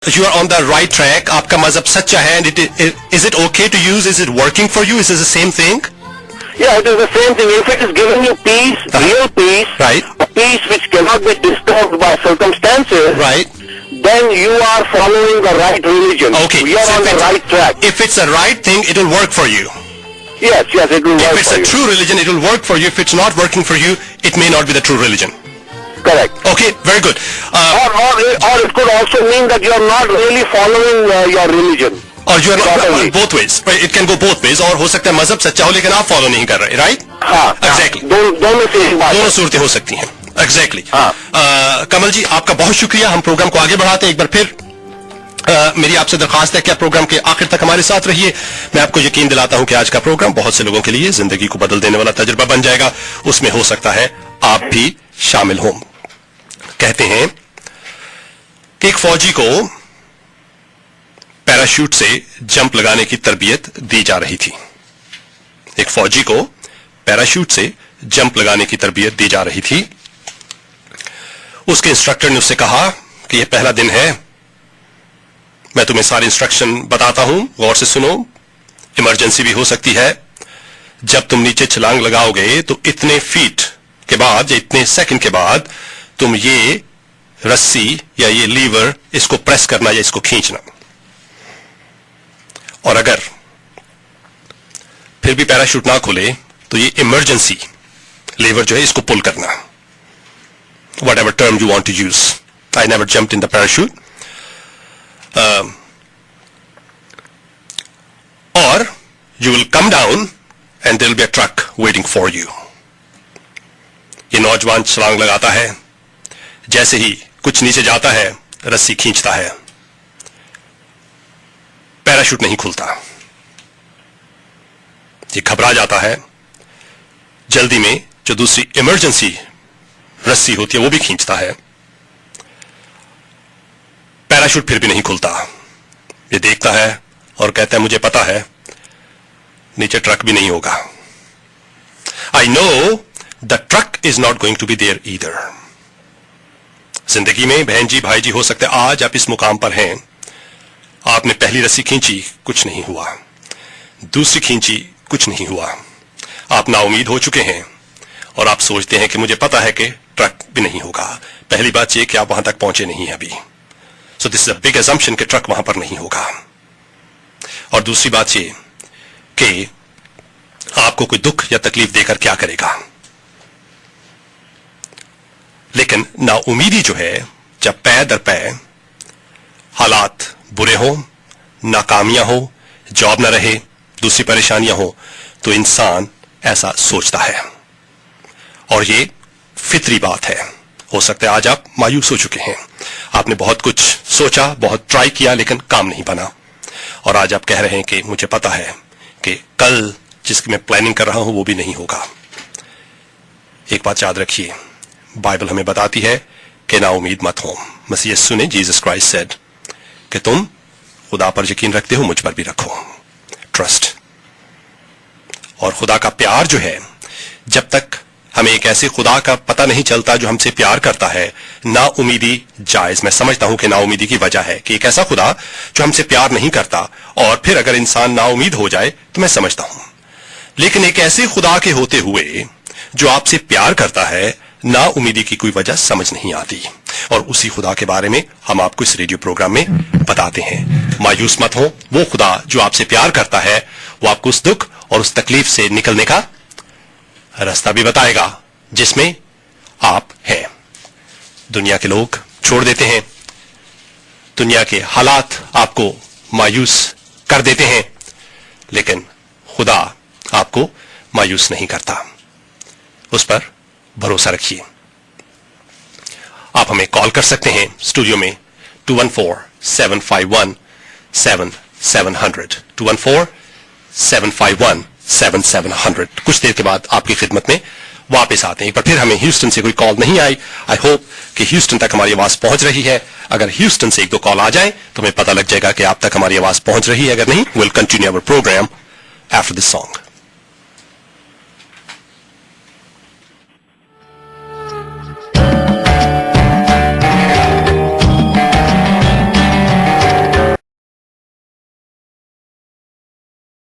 You are on the right track. आपका मजहब सच्चा है. And is it okay to use? Is it working for you? Is it the same thing? Yeah, it is the same thing. If it is giving you peace, real peace, right, a peace which cannot be disturbed by circumstances, right, then you are following the right religion. Okay. You are on the right track. If it's the right thing, it will work for you. Yes, it will work for you. If it's a true religion, it will work for you. If it's not working for you, it may not be the true religion. Correct. Okay, very good. Or it could also mean that you are not really following your religion. Or you are not, both ways. It can go both ways. और हो सकता है मजहब सच्चा हो लेकिन आप follow नहीं कर रहे, right? हाँ. Exactly. दोनों सूरतें हो सकती हैं. Exactly. कमल जी, आपका बहुत शुक्रिया. हम प्रोग्राम को आगे बढ़ाते हैं. एक बार फिर मेरी आपसे दरखास्त है कि आप प्रोग्राम के आखिर तक हमारे साथ रहिए. मैं आपको यकीन दिलाता हूं कि आज का प्रोग्राम बहुत से लोगों के लिए जिंदगी को बदल देने वाला तजुर्बा बन जाएगा. उसमें हो सकता है आप भी शामिल हों. कहते हैं कि एक फौजी को पैराशूट से जंप लगाने की तरबियत दी जा रही थी. एक फौजी को पैराशूट से जंप लगाने की तरबियत दी जा रही थी. उसके इंस्ट्रक्टर ने उससे कहा कि यह पहला दिन है, मैं तुम्हें सारे इंस्ट्रक्शन बताता हूं, गौर से सुनो. इमरजेंसी भी हो सकती है. जब तुम नीचे छलांग लगाओगे तो इतने फीट के बाद या इतने सेकंड के बाद तुम ये रस्सी या ये लीवर इसको प्रेस करना या इसको खींचना. और अगर फिर भी पैराशूट ना खुले तो ये इमरजेंसी लीवर जो है इसको पुल करना. Whatever term you want to use. I never jumped in the parachute. Or you will come down and there will be a truck waiting for you. ये नौजवान छलांग लगाता है. जैसे ही कुछ नीचे जाता है रस्सी खींचता है, पैराशूट नहीं खुलता. ये घबरा जाता है. जल्दी में जो दूसरी इमरजेंसी रस्सी होती है वो भी खींचता है. पैराशूट फिर भी नहीं खुलता. ये देखता है और कहता है मुझे पता है नीचे ट्रक भी नहीं होगा. I know the truck is not going to be there either. जिंदगी में बहन जी भाई जी, हो सकता है आज आप इस मुकाम पर हैं, आपने पहली रस्सी खींची, कुछ नहीं हुआ. दूसरी खींची, कुछ नहीं हुआ. आप नाउमीद हो चुके हैं और आप सोचते हैं कि मुझे पता है कि ट्रक भी नहीं होगा. पहली बात यह कि आप वहां तक पहुंचे नहीं हैं अभी. So this is a big assumption कि ट्रक वहां पर नहीं होगा. और दूसरी बात यह कि आपको कोई दुख या तकलीफ देकर क्या करेगा. लेकिन नाउमीदी जो है, जब पै दर पै हालात बुरे हो, नाकामियां हो, जॉब ना रहे, दूसरी परेशानियां हो, तो इंसान ऐसा सोचता है. और ये फितरी बात है. हो सकता है आज आप मायूस हो चुके हैं. आपने बहुत कुछ सोचा, बहुत ट्राई किया, लेकिन काम नहीं बना. और आज आप कह रहे हैं कि मुझे पता है कि कल जिसकी मैं प्लानिंग कर रहा हूं वो भी नहीं होगा. एक बात याद रखिए, बाइबल हमें बताती है कि ना उम्मीद मत हो. मसीह यीशु ने, जीसस क्राइस्ट सेड, कि तुम खुदा पर यकीन रखते हो, मुझ पर भी रखो. ट्रस्ट. और खुदा का प्यार जो है, जब तक हमें एक ऐसे खुदा का पता नहीं चलता जो हमसे प्यार करता है, ना उम्मीदी जायज. मैं समझता हूं कि ना उम्मीदी की वजह है कि एक ऐसा खुदा जो हमसे प्यार नहीं करता और फिर अगर इंसान ना उम्मीद हो जाए तो मैं समझता हूं. लेकिन एक ऐसे खुदा के होते हुए जो आपसे प्यार करता है, ना उम्मीदी की कोई वजह समझ नहीं आती. और उसी खुदा के बारे में हम आपको इस रेडियो प्रोग्राम में बताते हैं. मायूस मत हो. वो खुदा जो आपसे प्यार करता है वो आपको उस दुख और उस तकलीफ से निकलने का रास्ता भी बताएगा जिसमें आप हैं. दुनिया के लोग छोड़ देते हैं, दुनिया के हालात आपको मायूस कर देते हैं, लेकिन खुदा आपको मायूस नहीं करता. उस पर भरोसा रखिए. आप हमें कॉल कर सकते हैं स्टूडियो में 214-751-7700 214-751-7700. कुछ देर के बाद आपकी खिदमत में वापस आते हैं. एक बार फिर हमें ह्यूस्टन से कोई कॉल नहीं आई. आई होप कि ह्यूस्टन तक हमारी आवाज पहुंच रही है. अगर ह्यूस्टन से एक दो कॉल आ जाए तो हमें पता लग जाएगा कि आप तक हमारी आवाज पहुंच रही है. अगर नहीं, will continue our programme after this song.